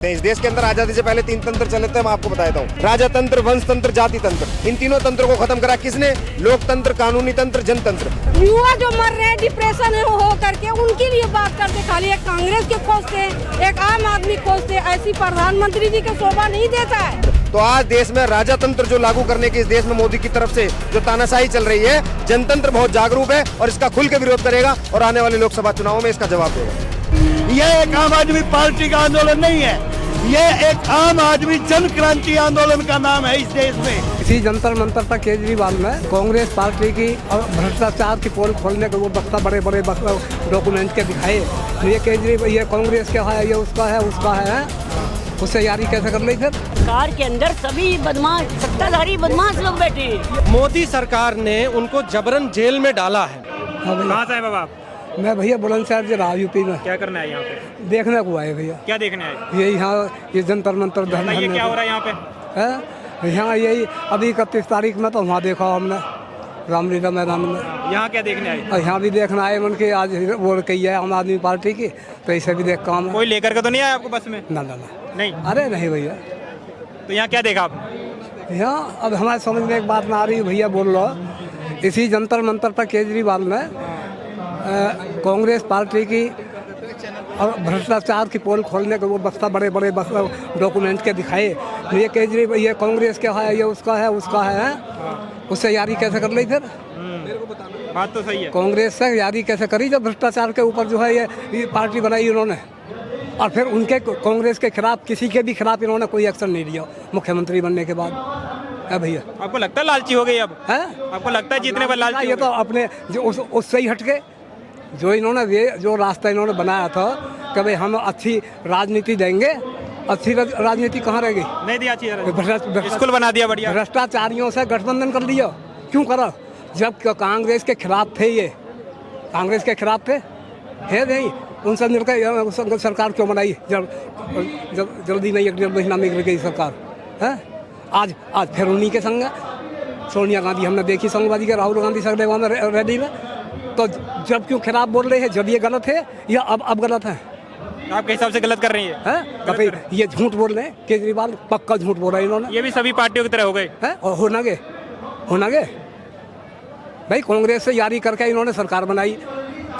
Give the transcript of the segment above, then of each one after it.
इस देश के अंदर आजादी से पहले 3 तंत्र चले थे, मैं आपको बताता हूँ। राजा तंत्र, वंश तंत्र, जाति तंत्र। इन तीनों तंत्रों को खत्म करा किसने? लोकतंत्र, कानूनी तंत्र, जनतंत्र। युवा जो मर रहे हैं डिप्रेशन में हो करके, उनके लिए बात करते खाली एक कांग्रेस के खोजते, एक आम आदमी खोजते। ऐसी प्रधानमंत्री जी के शोभा नहीं देता है। तो आज देश में राजा तंत्र जो लागू करने की इस देश में मोदी की तरफ से जो तानाशाही चल रही है, जनतंत्र बहुत जागरूक है और इसका खुल के विरोध करेगा और आने वाले लोकसभा चुनावों में इसका जवाब देगा। ये एक आम आदमी पार्टी का आंदोलन नहीं है, ये एक आम आदमी जन क्रांति आंदोलन का नाम है इस देश में। इसी जंतर मंतर पर केजरीवाल में कांग्रेस पार्टी की और भ्रष्टाचार की पोल खोलने के वो बक्सा बड़े बड़े डॉक्यूमेंट के दिखाए। ये केजरीवाल, ये कांग्रेस का है, ये उसका है, उससे यारी कैसे कर ली फिर? कार के अंदर सभी बदमाश, सत्ताधारी बदमाश लोग बैठे हैं। मोदी सरकार ने उनको जबरन जेल में डाला है। कहाँ से आए बाबा आप? मैं भैया बुलंदशहर से रहा, यूपी में। क्या करना है यहाँ पे? देखने को आए भैया। क्या देखने आए? ये यहाँ ये जंतर मंतर ये क्या हो रहा है यहाँ पे? है यहाँ यही अभी 31 तारीख में तो वहाँ देखा हमने रामलीला मैदान में। यहाँ क्या देखने आए? और यहाँ भी देखना आए मन के आज वोट कही है आम आदमी पार्टी की, तो इसे भी देख काम। कोई लेकर के तो नहीं आया आपको बस में? ना नहीं। अरे नहीं भैया। तो यहाँ क्या देखा आप? यहाँ अब हमारे समझ में एक बात ना आ रही भैया, बोल लो इसी जंतर मंतर पर केजरीवाल ने कांग्रेस पार्टी की और भ्रष्टाचार की पोल खोलने के वो बक्सा बड़े बड़े डॉक्यूमेंट के दिखाए। ये केजरीवाल, ये कांग्रेस का है, ये उसका है, उससे यारी कैसे कर ली फिर? बात तो सही है। कांग्रेस से यारी कैसे करी जब भ्रष्टाचार के ऊपर जो है ये पार्टी बनाई इन्होंने, और फिर उनके कांग्रेस के खिलाफ किसी के भी खिलाफ इन्होंने कोई एक्शन नहीं लिया मुख्यमंत्री बनने के बाद। है भैया, आपको लगता है लालची हो गई अब? है आपको लगता है जीतने पर लालची? ये तो अपने जो उससे ही हटके जो इन्होंने ये जो रास्ता इन्होंने बनाया था कि भाई हम अच्छी राजनीति देंगे, अच्छी राजनीति कहाँ रहेगी? नहीं दी अच्छी स्कूल बना दिया बढ़िया। भ्रष्टाचारियों से गठबंधन कर लिया, क्यों करा? जब कांग्रेस के खिलाफ थे, ये कांग्रेस के खिलाफ थे, है नहीं, उनसे मिलकर सरकार क्यों बनाई? जब जल्दी में 1-1.5 महीना में गिर गई सरकार है। आज फिर उन्हीं के संग सोनिया गांधी हमने देखी संगवादी के, राहुल गांधी सगले वहाँ में रैली में। तो जब क्यों खिलाफ बोल रहे हैं? जब ये गलत है या अब गलत है? आपके हिसाब से गलत कर रही है? कभी ये झूठ बोल रहे हैं, केजरीवाल पक्का झूठ बोल रहा है इन्होंने। ये भी सभी पार्टियों की तरह हो गए हैं और होना गे भाई। कांग्रेस से यारी करके इन्होंने सरकार बनाई,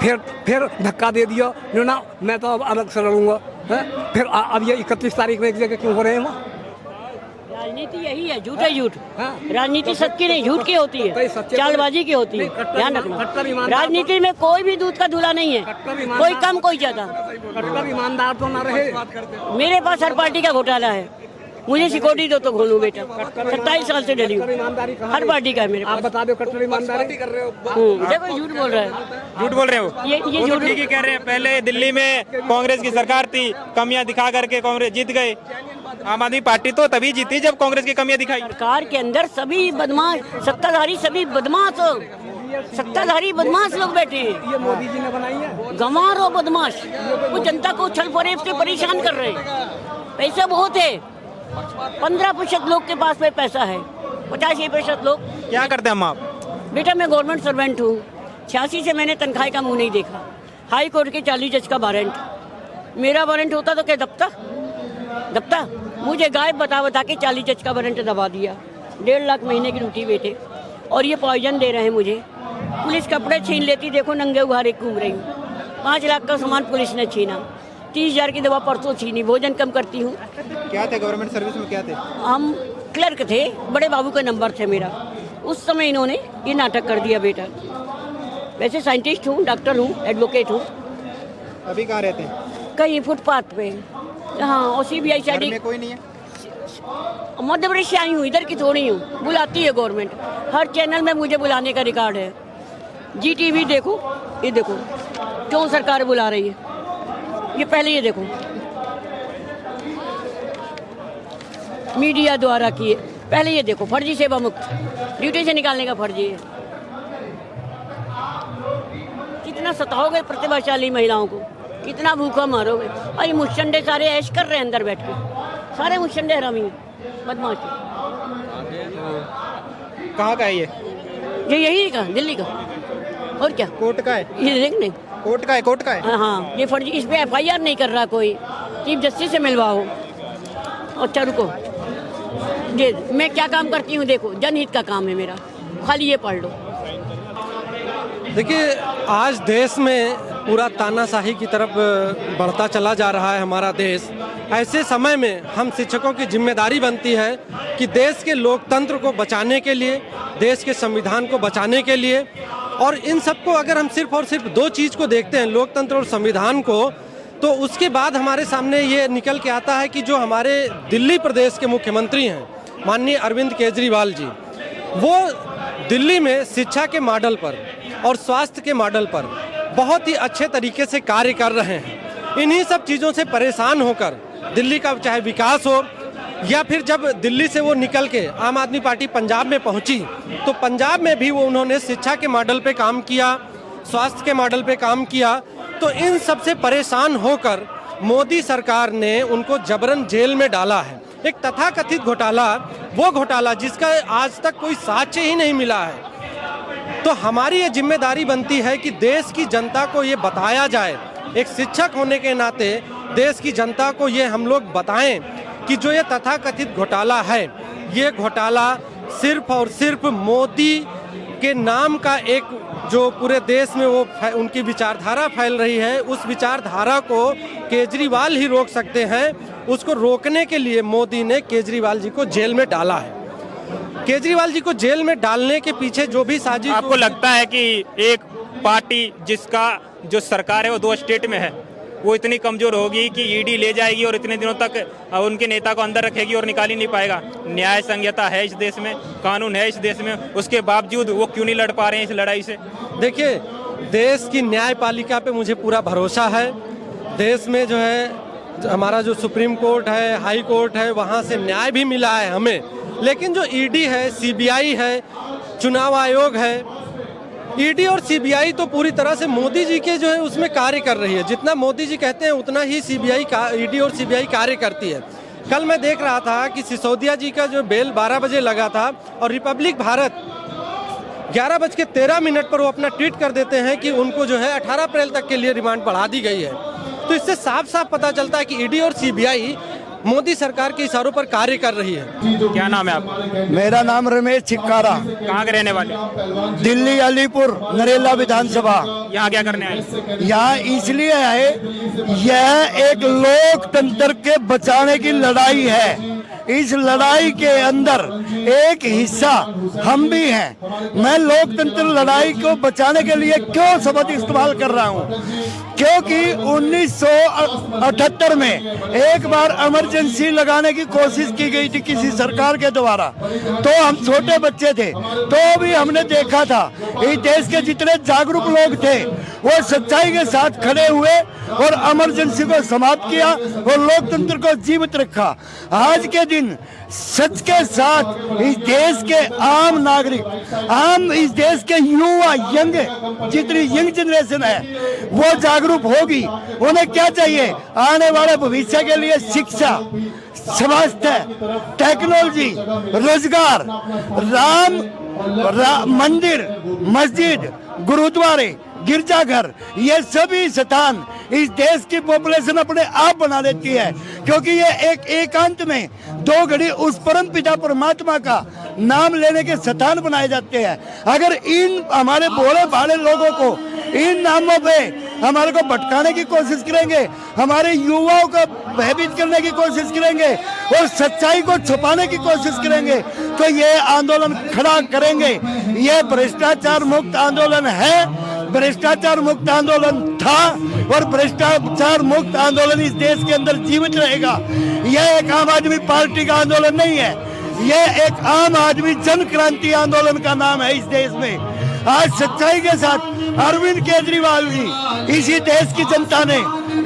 फिर धक्का दे दिया ना, मैं तो अब अलग से लड़ूंगा। फिर अब ये 31 तारीख में एक जगह क्यों हो रहे हैं वहाँ? राजनीति यही है, झूठ है झूठ। राजनीति सच की नहीं, झूठ की होती है, चालबाजी की होती है। ध्यान रखना, राजनीति में कोई भी दूध का धुला नहीं है, कोई कम कोई ज्यादा। ईमानदार तो ना रहे। मेरे पास हर पार्टी का घोटाला है, मुझे सिक्योरिटी दो तो खोलूं बेटा। 27 साल से डली हूँ, हर पार्टी का है मेरे पास। आप बता दो कट्टर ईमानदारी कर रहे हो? देखो झूठ बोल रहा है। झूठ बोल रहे हो? ये झूठ ठीक ही कह रहे हैं। पहले दिल्ली में कांग्रेस की सरकार थी, कमियां दिखा करके कांग्रेस जीत गए। आम आदमी पार्टी तो तभी जीती जब कांग्रेस की कमियां दिखाई। कार के अंदर सभी बदमाश, सत्ताधारी सभी बदमाश, सत्ताधारी बदमाश लोग बैठे हैं। ये मोदी जी ने बनाई है, गंवार और बदमाश, वो जनता को छल फरेब से परेशान कर रहे हैं। पैसा बहुत है, 15% लोग के पास में पैसा है, 85% लोग क्या करते हैं हम आप? बेटा मैं गवर्नमेंट सर्वेंट हूँ, 86 से मैंने तनख्वाह का मुंह नहीं देखा। हाई कोर्ट के 40 जज का वारंट, मेरा वारंट होता तो क्या दबता? मुझे गायब बता के 40 जज का वारंट दबा दिया। 1.5 लाख महीने की रोटी बेटे, और ये पॉइजन दे रहे हैं मुझे। पुलिस कपड़े छीन लेती, देखो नंगे उघारे घूम रही हूँ। 5 लाख का सामान पुलिस ने छीना, 30,000 की दवा परसों छीनी। भोजन कम करती हूँ। क्या थे गवर्नमेंट सर्विस में? क्या थे हम? क्लर्क थे, बड़े बाबू का नंबर थे मेरा। उस समय इन्होंने ये नाटक कर दिया बेटा। वैसे साइंटिस्ट हूँ, डॉक्टर हूँ, एडवोकेट हूँ। अभी कहाँ रहते हैं? कहीं फुटपाथ पे। हाँ, और CBI साइड में कोई नहीं है? मध्य प्रदेश से आई हूँ, इधर की थोड़ी हूँ। बुलाती है गवर्नमेंट, हर चैनल में मुझे बुलाने का रिकॉर्ड है। GTV देखो, ये देखो क्यों सरकार बुला रही है। ये पहले ये देखो, मीडिया द्वारा किए। पहले ये देखो, फर्जी सेवा मुक्त, ड्यूटी से निकालने का फर्जी है। कितना सताओगे प्रतिभाशाली महिलाओं को, कितना भूखा मारोगे। और ये मुश्चंडे सारे ऐश कर रहे हैं अंदर बैठ के, सारे मुश्चंडे हरामी बदमाश। कहाँ का है ये? यही का, दिल्ली का। और क्या? कोर्ट का है? ये देख नहीं, कोर्ट का है? हाँ, ये फर्जी। इस पे FIR नहीं कर रहा कोई, चीफ जस्टिस से मिलवाओ। अच्छा रुको, ये मैं क्या काम करती हूँ देखो, जनहित का काम है मेरा, खाली ये पढ़ लो। देखिए, आज देश में पूरा तानाशाही की तरफ बढ़ता चला जा रहा है हमारा देश। ऐसे समय में हम शिक्षकों की जिम्मेदारी बनती है कि देश के लोकतंत्र को बचाने के लिए, देश के संविधान को बचाने के लिए, और इन सबको अगर हम सिर्फ और सिर्फ दो चीज़ को देखते हैं, लोकतंत्र और संविधान को, तो उसके बाद हमारे सामने ये निकल के आता है कि जो हमारे दिल्ली प्रदेश के मुख्यमंत्री हैं माननीय अरविंद केजरीवाल जी, वो दिल्ली में शिक्षा के मॉडल पर और स्वास्थ्य के मॉडल पर बहुत ही अच्छे तरीके से कार्य कर रहे हैं। इन्हीं सब चीज़ों से परेशान होकर दिल्ली का चाहे विकास हो, या फिर जब दिल्ली से वो निकल के आम आदमी पार्टी पंजाब में पहुंची, तो पंजाब में भी वो उन्होंने शिक्षा के मॉडल पे काम किया, स्वास्थ्य के मॉडल पे काम किया। तो इन सब से परेशान होकर मोदी सरकार ने उनको जबरन जेल में डाला है। एक तथाकथित घोटाला, वो घोटाला जिसका आज तक कोई साक्ष्य ही नहीं मिला है। तो हमारी ये जिम्मेदारी बनती है कि देश की जनता को ये बताया जाए, एक शिक्षक होने के नाते देश की जनता को ये हम लोग बताएं कि जो ये तथाकथित घोटाला है, ये घोटाला सिर्फ और सिर्फ मोदी के नाम का एक जो पूरे देश में वो उनकी विचारधारा फैल रही है, उस विचारधारा को केजरीवाल ही रोक सकते हैं। उसको रोकने के लिए मोदी ने केजरीवाल जी को जेल में डाला है। केजरीवाल जी को जेल में डालने के पीछे जो भी साजिश, आपको लगता है कि एक पार्टी जिसका जो सरकार है वो 2 स्टेट में है, वो इतनी कमजोर होगी कि ईडी ले जाएगी और इतने दिनों तक उनके नेता को अंदर रखेगी और निकाल ही नहीं पाएगा? न्याय संहिता है इस देश में, कानून है इस देश में, उसके बावजूद वो क्यों नहीं लड़ पा रहे हैं इस लड़ाई से? देखिए, देश की न्यायपालिका पे मुझे पूरा भरोसा है। देश में जो है हमारा जो सुप्रीम कोर्ट है, हाई कोर्ट है, वहाँ से न्याय भी मिला है हमें। लेकिन जो ईडी है, सीबीआई है, चुनाव आयोग है, ईडी और सीबीआई तो पूरी तरह से मोदी जी के जो है उसमें कार्य कर रही है। जितना मोदी जी कहते हैं उतना ही ईडी और सीबीआई कार्य करती है। कल मैं देख रहा था कि सिसोदिया जी का जो बेल 12 बजे लगा था और रिपब्लिक भारत 11:13 पर वो अपना ट्वीट कर देते हैं कि उनको जो है 18 अप्रैल तक के लिए रिमांड बढ़ा दी गई है। तो इससे साफ साफ पता चलता है कि ईडी और सीबीआई मोदी सरकार के इशारों पर कार्य कर रही है। क्या नाम है आपका? मेरा नाम रमेश छिक्कारा, कहाँ के रहने वाले? दिल्ली अलीपुर नरेला विधानसभा। यहाँ क्या करने आए? यहाँ इसलिए है, यह एक लोकतंत्र के बचाने की लड़ाई है। इस लड़ाई के अंदर एक हिस्सा हम भी हैं। मैं लोकतंत्र लड़ाई को बचाने के लिए क्यों शब्द इस्तेमाल कर रहा हूँ? क्योंकि 1978 में एक बार इमरजेंसी लगाने की कोशिश की गई थी किसी सरकार के द्वारा, तो हम छोटे बच्चे थे, तो भी हमने देखा था इस देश के जितने जागरूक लोग थे वो सच्चाई के साथ खड़े हुए और इमरजेंसी को समाप्त किया और लोकतंत्र को जीवित रखा। आज के दिन सच के साथ इस देश के आम नागरिक, इस देश के युवा, जितनी यंग जनरेशन है वो जागरूक होगी। उन्हें क्या चाहिए? आने वाले भविष्य के लिए शिक्षा, स्वास्थ्य, टेक्नोलॉजी, रोजगार, राम मंदिर, मस्जिद, गुरुद्वारे, गिरजाघर, ये सभी स्थान इस देश की पॉपुलेशन अपने आप बना लेती है। क्योंकि ये एक एकांत में 2 घड़ी उस परम पिता परमात्मा का नाम लेने के स्थान बनाए जाते हैं। अगर इन हमारे भोले भाले लोगों को इन नामों पे हमारे को भटकाने की कोशिश करेंगे, हमारे युवाओं को भयभीत करने की कोशिश करेंगे और सच्चाई को छुपाने की कोशिश करेंगे, तो ये आंदोलन खड़ा करेंगे। ये भ्रष्टाचार मुक्त आंदोलन है, भ्रष्टाचार मुक्त आंदोलन था और भ्रष्टाचार मुक्त आंदोलन इस देश के अंदर जीवित रहेगा। यह एक आम आदमी पार्टी का आंदोलन नहीं है, यह एक आम आदमी जन क्रांति आंदोलन का नाम है। इस देश में आज सच्चाई के साथ अरविंद केजरीवाल जी, इसी देश की जनता ने,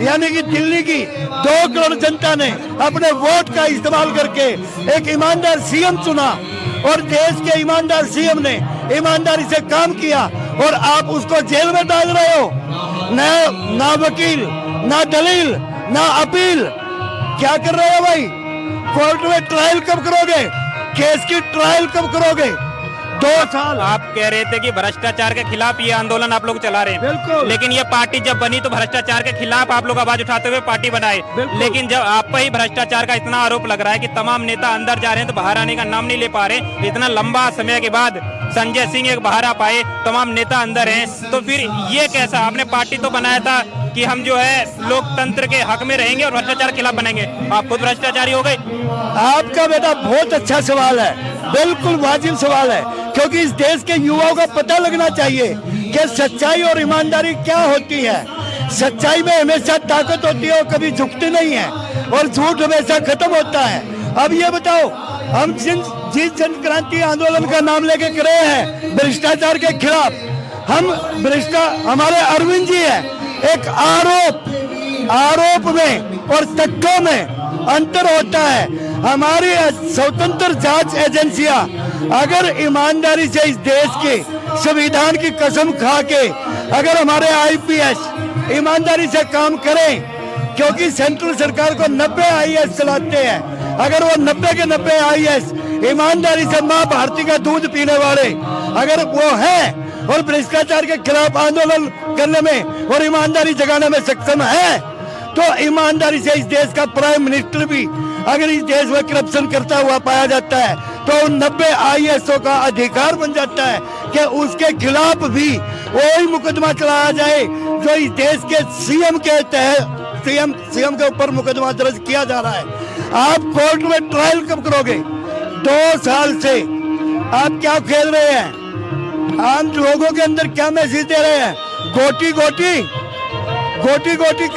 यानी कि दिल्ली की 2 करोड़ जनता ने अपने वोट का इस्तेमाल करके एक ईमानदार सीएम चुना और देश के ईमानदार सीएम ने ईमानदारी से काम किया और आप उसको जेल में डाल रहे हो। ना वकील, ना दलील, ना अपील, क्या कर रहे हो भाई? कोर्ट में ट्रायल कब करोगे? केस की ट्रायल कब करोगे? 2 साल आप कह रहे थे कि भ्रष्टाचार के खिलाफ ये आंदोलन आप लोग चला रहे हैं, बिल्कुल। लेकिन ये पार्टी जब बनी तो भ्रष्टाचार के खिलाफ आप लोग आवाज उठाते हुए पार्टी बनाए, बिल्कुल। लेकिन जब आप पर ही भ्रष्टाचार का इतना आरोप लग रहा है कि तमाम नेता अंदर जा रहे हैं तो बाहर आने का नाम नहीं ले पा रहे, इतना लंबा समय के बाद संजय सिंह एक बाहर आ पाए, तमाम नेता अंदर हैं, तो फिर ये कैसा? आपने पार्टी तो बनाया था कि हम जो है लोकतंत्र के हक में रहेंगे और भ्रष्टाचार के खिलाफ बनेंगे, आप खुद भ्रष्टाचारी हो गए। आपका बेटा बहुत अच्छा सवाल है, बिल्कुल वाजिब सवाल है, क्योंकि इस देश के युवाओं को पता लगना चाहिए कि सच्चाई और ईमानदारी क्या होती है। सच्चाई में हमेशा ताकत होती है और कभी झुकती नहीं है, और झूठ हमेशा खत्म होता है। अब ये बताओ, हम जिस जन क्रांति आंदोलन का नाम लेके करे हैं भ्रष्टाचार के खिलाफ, हम हमारे अरविंद जी है, एक आरोप में और तथ्यों में अंतर होता है। हमारी स्वतंत्र जांच एजेंसियां अगर ईमानदारी से इस देश के संविधान की कसम खा के अगर हमारे आईपीएस ईमानदारी से काम करें, क्योंकि सेंट्रल सरकार को 90 आईएएस चलाते हैं, अगर वो 90 के 90 आईएएस ईमानदारी से माँ भारती का दूध पीने वाले अगर वो है और भ्रष्टाचार के खिलाफ आंदोलन करने में और ईमानदारी जगाने में सक्षम है, तो ईमानदारी से इस देश का प्राइम मिनिस्टर भी अगर इस देश में करप्शन करता हुआ पाया जाता है तो उन 90 आईएएसओ का अधिकार बन जाता है कि उसके खिलाफ भी वही मुकदमा चलाया जाए जो इस देश के सीएम के तहत सीएम के ऊपर मुकदमा दर्ज किया जा रहा है। आप कोर्ट में ट्रायल कब करोगे? 2 साल से आप क्या खेल रहे हैं? आम लोगों के अंदर क्या मैसेज दे रहे हैं? गोटी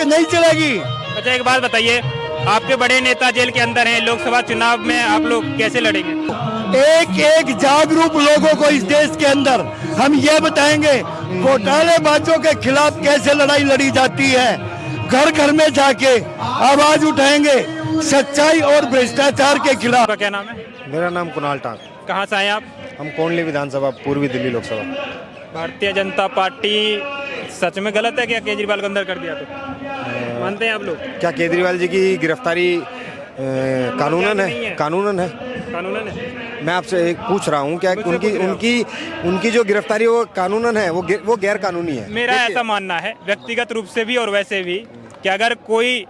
नहीं चलेगी। अच्छा, एक बात बताइए, आपके बड़े नेता जेल के अंदर हैं, लोकसभा चुनाव में आप लोग कैसे लड़ेंगे? एक जागरूक लोगों को इस देश के अंदर हम ये बताएंगे घोटालेबाजों के खिलाफ कैसे लड़ाई लड़ी जाती है। घर घर में जाके आवाज उठाएंगे सच्चाई और भ्रष्टाचार के खिलाफ। आपका क्या नाम है? मेरा नाम कुणाल टांग। कहाँ से आए आप? हम कोंडली विधानसभा, पूर्वी दिल्ली लोकसभा। भारतीय जनता पार्टी सच में गलत है क्या केजरीवाल को अंदर कर दिया? तो मानते हैं आप लोग? क्या केजरीवाल जी की गिरफ्तारी कानूनन है? कानूनन है। कानूनन है। मैं आपसे एक पूछ रहा हूँ, क्या उनकी जो गिरफ्तारी वो कानूनन है, वो गैर कानूनी है? मेरा ऐसा मानना है व्यक्तिगत रूप से भी और वैसे भी कि अगर कोई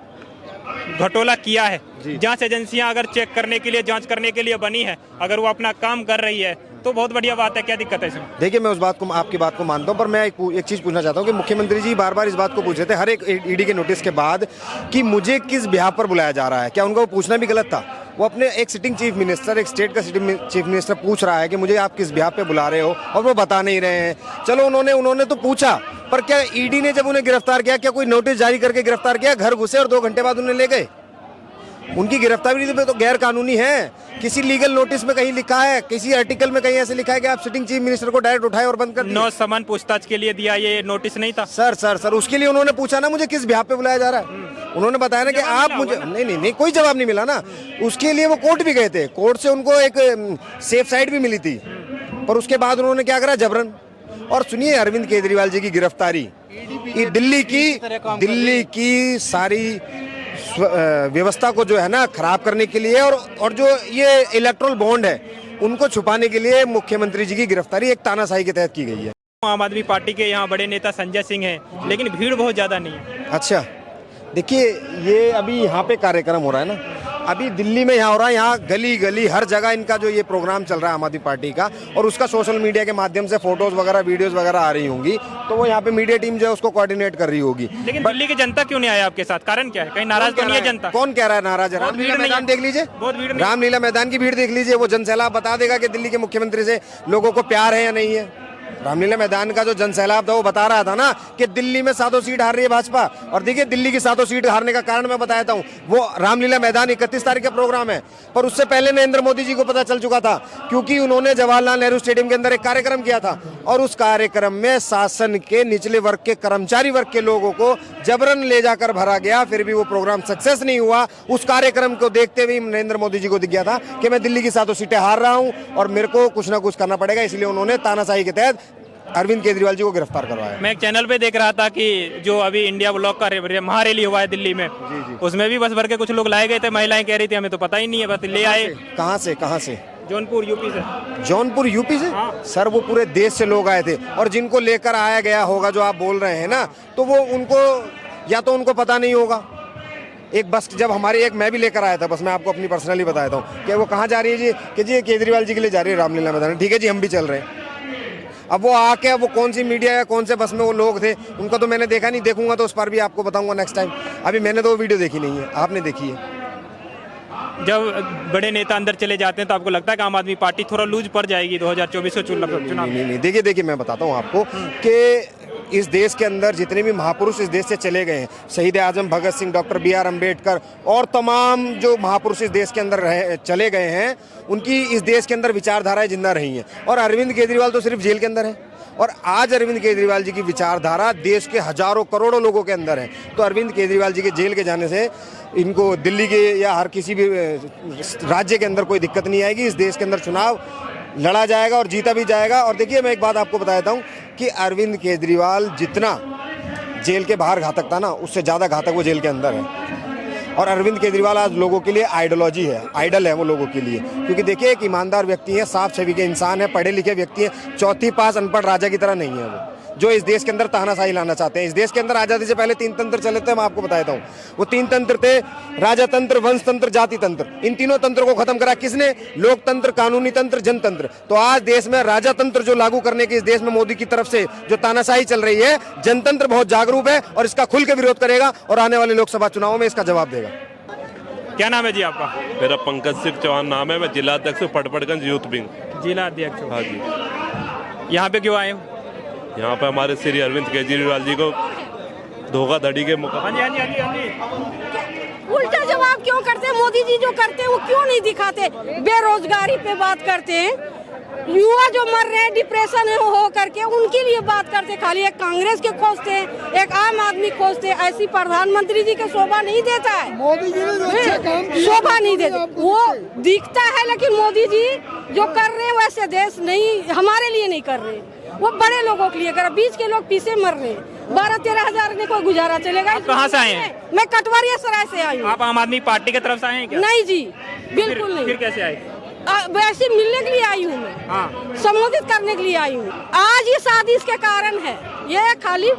घटोला किया है, जांच एजेंसियां अगर चेक करने के लिए, जांच करने के लिए बनी है, अगर वो अपना काम कर रही है तो बहुत बढ़िया बात है। क्या दिक्कत है इसमें? देखिए, मैं उस बात को, आपकी बात को मानता हूं, पर मैं एक चीज पूछना चाहता हूं कि मुख्यमंत्री जी बार बार इस बात को पूछ रहे थे हर एक ईडी के नोटिस के बाद कि मुझे किस बिहाफ पर बुलाया जा रहा है। क्या उनको वो पूछना भी गलत था? वो अपने एक सिटिंग चीफ मिनिस्टर, एक स्टेट का चीफ मिनिस्टर पूछ रहा है कि मुझे आप किस बिहाफ पे बुला रहे हो, और वो बता नहीं रहे हैं। चलो, उन्होंने तो पूछा, पर क्या ईडी ने जब उन्हें गिरफ्तार किया, क्या कोई नोटिस जारी करके गिरफ्तार किया? घर घुसे और 2 घंटे बाद उन्हें ले गए। उनकी गिरफ्तारी तो गैर कानूनी है। किसी लीगल नोटिस में कहीं लिखा है, किसी आर्टिकल में कहीं ऐसे लिखा है कि आप सिटिंग चीफ मिनिस्टर को डायरेक्ट उठाए और बंद कर दिए? 9 समन पूछताछ के लिए दिया, ये नोटिस नहीं था। सर उसके लिए उन्होंने पूछा ना मुझे किस बिहाफ पे बुलाया जा रहा है। उन्होंने बताया ना कि आप मुझे नहीं, कोई जवाब नहीं मिला ना। उसके लिए वो कोर्ट भी गए थे, कोर्ट से उनको एक सेफ साइड भी मिली थी, पर उसके बाद उन्होंने क्या करा? जबरन। और सुनिए, अरविंद केजरीवाल जी की गिरफ्तारी दिल्ली की सारी व्यवस्था को जो है ना खराब करने के लिए और जो ये इलेक्ट्रल बॉन्ड है उनको छुपाने के लिए मुख्यमंत्री जी की गिरफ्तारी एक तानाशाही के तहत की गई है। आम आदमी पार्टी के यहाँ बड़े नेता संजय सिंह हैं, लेकिन भीड़ बहुत ज्यादा नहीं है। अच्छा, देखिए, ये अभी यहाँ पे कार्यक्रम हो रहा है ना, अभी दिल्ली में यहाँ हो रहा है, यहाँ गली गली हर जगह इनका जो ये प्रोग्राम चल रहा है आम आदमी पार्टी का, और उसका सोशल मीडिया के माध्यम से फोटोज वगैरह, वीडियोस वगैरह आ रही होंगी, तो वो यहाँ पे मीडिया टीम जो है उसको कोऑर्डिनेट कर रही होगी। लेकिन दिल्ली की जनता क्यों नहीं आया आपके साथ? कारण क्या है? कहीं नाराज तो नहीं है जनता? कौन कह रहा है नाराज है? रामलीला मैदान देख लीजिए, रामलीला मैदान की भीड़ देख लीजिए, वो जनसैलाब बता देगा कि दिल्ली के मुख्यमंत्री से लोगों को प्यार है या नहीं है। रामलीला मैदान का जो जनसैलाब था वो बता रहा था ना कि दिल्ली में 7 सीट हार रही है भाजपा। और देखिए, दिल्ली की 7 सीट हारने का कारण मैं बताता हूँ, वो रामलीला मैदान 31 तारीख का प्रोग्राम है, पर उससे पहले नरेंद्र मोदी जी को पता चल चुका था, क्योंकि उन्होंने जवाहरलाल नेहरू स्टेडियम के अंदर एक कार्यक्रम किया था, और उस कार्यक्रम में शासन के निचले वर्ग के, कर्मचारी वर्ग के लोगों को जबरन ले जाकर भरा गया, फिर भी वो प्रोग्राम सक्सेस नहीं हुआ। उस कार्यक्रम को देखते हुए नरेंद्र मोदी जी को दिख गया था कि मैं दिल्ली की 7 सीटें हार रहा हूँ और मेरे को कुछ ना कुछ करना पड़ेगा, इसलिए उन्होंने तानाशाही के तहत अरविंद केजरीवाल जी को गिरफ्तार करवाया। मैं एक चैनल पे देख रहा था कि जो अभी इंडिया ब्लॉक का महारैली हुआ है दिल्ली में, उसमें भी बस भर के कुछ लोग लाए गए थे, महिलाएं कह रही थी हमें तो पता ही नहीं है, बस ले आए। कहाँ से? जौनपुर यूपी से। जौनपुर यूपी से? हाँ। सर वो पूरे देश से लोग आए थे, और जिनको लेकर आया गया होगा जो आप बोल रहे हैं ना, तो वो उनको या तो उनको पता नहीं होगा। एक बस जब हमारी मैं भी लेकर आया था बस, मैं आपको अपनी पर्सनली बताता हूँ कि वो कहाँ जा रही है जी, कि जी केजरीवाल जी के लिए जा रही है रामलीला मैदान। ठीक है जी, हम भी चल रहे हैं। अब वो आके वो कौन सी मीडिया या कौन से बस में वो लोग थे, उनका तो मैंने देखा नहीं, देखूंगा तो उस पर भी आपको बताऊंगा नेक्स्ट टाइम। अभी मैंने तो वो वीडियो देखी नहीं है, आपने देखी है? जब बड़े नेता अंदर चले जाते हैं तो आपको लगता है कि आम आदमी पार्टी थोड़ा लूज पड़ जाएगी 2024 के चुनाव में? नहीं, देखिए मैं बताता हूँ आपको कि इस देश के अंदर जितने भी महापुरुष इस देश से चले गए हैं, शहीद आजम भगत सिंह, डॉक्टर BR अम्बेडकर और तमाम जो महापुरुष इस देश के अंदर चले गए हैं, उनकी इस देश के अंदर विचारधाराएं जिंदा रही हैं। और अरविंद केजरीवाल तो सिर्फ जेल के अंदर है, और आज अरविंद केजरीवाल जी की विचारधारा देश के हजारों करोड़ों लोगों के अंदर है। तो अरविंद केजरीवाल जी के जेल के जाने से इनको दिल्ली के या हर किसी भी राज्य के अंदर कोई दिक्कत नहीं आएगी। इस देश के अंदर चुनाव लड़ा जाएगा और जीता भी जाएगा। और देखिए, मैं एक बात आपको बताता हूँ कि अरविंद केजरीवाल जितना जेल के बाहर घातक था ना, उससे ज़्यादा घातक वो जेल के अंदर है। और अरविंद केजरीवाल आज लोगों के लिए आइडियोलॉजी है, आइडल है वो लोगों के लिए। क्योंकि देखिए, एक ईमानदार व्यक्ति है, साफ छवि के इंसान है, पढ़े लिखे व्यक्ति है, चौथी पास अनपढ़ राजा की तरह नहीं है वो, जो इस देश के अंदर तानाशाही लाना चाहते हैं। इस देश के अंदर आज़ादी से पहले 3 तंत्र चले थे, मैं आपको बताता हूँ। वो 3 तंत्र थे, राजतंत्र, वंशतंत्र, जाति तंत्र। इन तीनों तंत्रों को खत्म करा किसने? लोकतंत्र, कानूनी तंत्र, जनतंत्र। तो आज देश में राजतंत्र जो लागू करने की इस देश में मोदी की तरफ से जो तानाशाही चल रही है, जनतंत्र बहुत जागरूक है और इसका खुल के विरोध करेगा और आने वाले लोकसभा चुनाव में इसका जवाब देगा। क्या नाम है जी आपका? मेरा पंकज सिंह चौहान नाम है, मैं जिला अध्यक्ष हूँ पटपड़गंज यूथ विंग। जिला अध्यक्ष? हाँ जी। यहाँ पे क्यों आए हो? यहाँ पे हमारे श्री अरविंद केजरीवाल जी को धोखाधड़ी के मुकाबले। हाँ जी। उल्टा जवाब क्यों करते हैं? मोदी जी जो करते हैं वो क्यों नहीं दिखाते? बेरोजगारी पे बात करते हैं, युवा जो मर रहे हैं डिप्रेशन हो करके, उनके लिए बात करते। खाली एक कांग्रेस के खोजते, एक आम आदमी खोजते। ऐसी प्रधानमंत्री जी के शोभा नहीं देता है। मोदी जी ने अच्छा काम किया, शोभा नहीं देता, वो दिखता है, लेकिन मोदी जी जो कर रहे हैं वैसे देश नहीं, हमारे लिए नहीं कर रहे। वो बड़े लोगों के लिए कर, बीच के लोग पीछे मर रहे हैं। 12-13 हजार में कोई गुजारा चलेगा? आप कहाँ से आए हैं? मैं कटवरिया सराय से आई हूँ। आप आम आदमी पार्टी की तरफ से आए हैं क्या? नहीं जी, बिल्कुल नहीं। फिर कैसे आए? वैसे मिलने के लिए आई हूँ मैं। हाँ। संबोधित करने के लिए आई हूँ। आज ये शादी इसके कारण है, ये खाली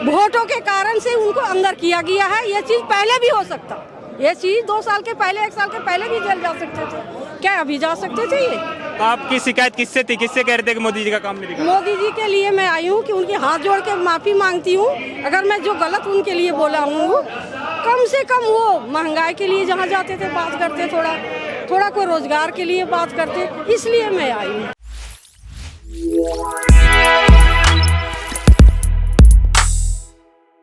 वोटों के कारण से उनको अंदर किया गया है। ये चीज पहले भी हो सकता, ये चीज 2 साल के पहले, 1 साल के पहले भी जेल जा सकते थे, क्या अभी जा सकते थे? ये तो आपकी शिकायत किससे थी? किससे कह रहे थे कि मोदी जी का काम नहीं दिखा? मोदी जी के लिए मैं आई हूँ कि उनके हाथ जोड़ के माफी मांगती हूँ अगर मैं जो गलत उनके लिए बोला हूँ। कम से कम वो महंगाई के लिए जहाँ जाते थे बात करते, थोड़ा कोई रोजगार के लिए बात करते, इसलिए मैं आई हूँ।